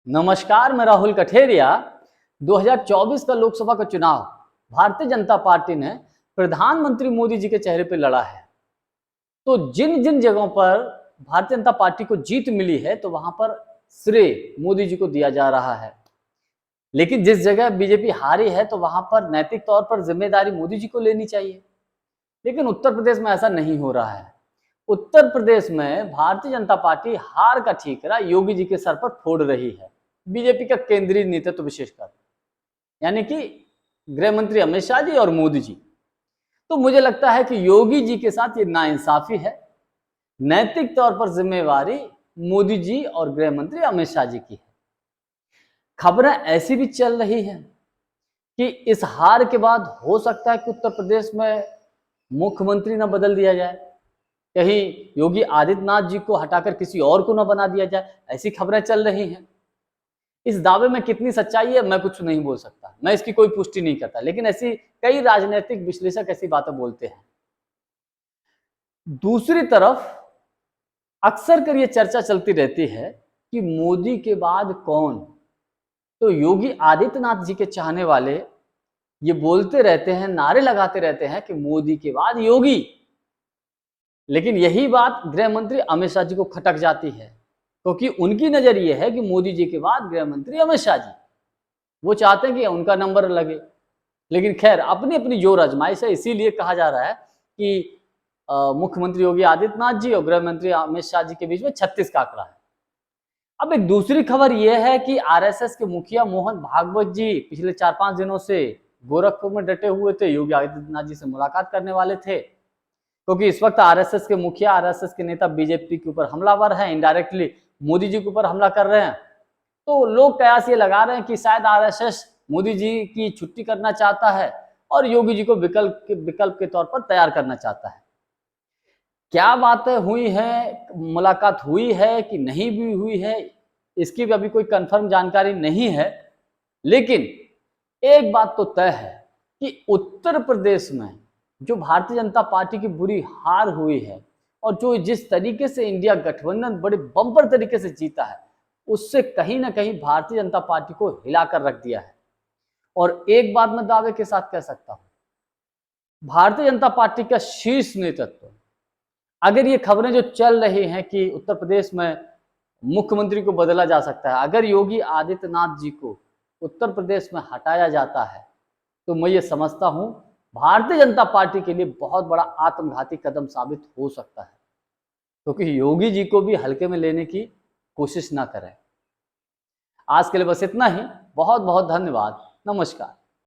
नमस्कार, मैं राहुल कठेरिया। 2024 का लोकसभा का चुनाव भारतीय जनता पार्टी ने प्रधानमंत्री मोदी जी के चेहरे पर लड़ा है। तो जिन जिन जगहों पर भारतीय जनता पार्टी को जीत मिली है तो वहां पर श्रेय मोदी जी को दिया जा रहा है, लेकिन जिस जगह बीजेपी हारी है तो वहां पर नैतिक तौर पर जिम्मेदारी मोदी जी को लेनी चाहिए। लेकिन उत्तर प्रदेश में ऐसा नहीं हो रहा है। उत्तर प्रदेश में भारतीय जनता पार्टी हार का ठीकरा योगी जी के सर पर फोड़ रही है। बीजेपी का केंद्रीय नेतृत्व विशेषकर, यानी कि गृह मंत्री अमित शाह जी और मोदी जी। तो मुझे लगता है कि योगी जी के साथ ये नाइंसाफी है। नैतिक तौर पर जिम्मेवारी मोदी जी और गृह मंत्री अमित शाह जी की है। खबरें ऐसी भी चल रही हैं कि इस हार के बाद हो सकता है कि उत्तर प्रदेश में मुख्यमंत्री न बदल दिया जाए, कहीं योगी आदित्यनाथ जी को हटाकर किसी और को न बना दिया जाए, ऐसी खबरें चल रही हैं। इस दावे में कितनी सच्चाई है मैं कुछ नहीं बोल सकता, मैं इसकी कोई पुष्टि नहीं करता, लेकिन ऐसी कई राजनीतिक विश्लेषक ऐसी बातें बोलते हैं। दूसरी तरफ अक्सर कर ये चर्चा चलती रहती है कि मोदी के बाद कौन। तो योगी आदित्यनाथ जी के चाहने वाले ये बोलते रहते हैं, नारे लगाते रहते हैं कि मोदी के बाद योगी। लेकिन यही बात गृह मंत्री अमित शाह जी को खटक जाती है, क्योंकि उनकी नजर यह है कि मोदी जी के बाद गृह मंत्री अमित शाह जी, वो चाहते हैं कि उनका नंबर लगे। लेकिन खैर, अपनी अपनी जोर आजमाइश है, इसीलिए कहा जा रहा है कि मुख्यमंत्री योगी आदित्यनाथ जी और गृह मंत्री अमित शाह जी के बीच में 36 का आंकड़ा है। अब एक दूसरी खबर यह है कि आरएसएस के मुखिया मोहन भागवत जी पिछले 4-5 दिनों से गोरखपुर में डटे हुए थे, योगी आदित्यनाथ जी से मुलाकात करने वाले थे, क्योंकि इस वक्त आरएसएस के मुखिया, आरएसएस के नेता बीजेपी के ऊपर हमलावर हैं, इनडायरेक्टली मोदी जी के ऊपर हमला कर रहे हैं। तो लोग कयास ये लगा रहे हैं कि शायद आरएसएस मोदी जी की छुट्टी करना चाहता है और योगी जी को विकल्प के तौर पर तैयार करना चाहता है। क्या बातें हुई है, मुलाकात हुई है कि नहीं भी हुई है, इसकी भी अभी कोई कंफर्म जानकारी नहीं है। लेकिन एक बात तो तय है कि उत्तर प्रदेश में जो भारतीय जनता पार्टी की बुरी हार हुई है और जो जिस तरीके से इंडिया गठबंधन बड़े बम्पर तरीके से जीता है, उससे कहीं ना कहीं भारतीय जनता पार्टी को हिलाकर रख दिया है। और एक बात मैं दावे के साथ कह सकता हूं, भारतीय जनता पार्टी का शीर्ष नेतृत्व, अगर ये खबरें जो चल रही हैं कि उत्तर प्रदेश में मुख्यमंत्री को बदला जा सकता है, अगर योगी आदित्यनाथ जी को उत्तर प्रदेश में हटाया जाता है, तो मैं ये समझता हूं भारतीय जनता पार्टी के लिए बहुत बड़ा आत्मघाती कदम साबित हो सकता है, क्योंकि योगी जी को भी हल्के में लेने की कोशिश ना करें। आज के लिए बस इतना ही। बहुत बहुत धन्यवाद। नमस्कार।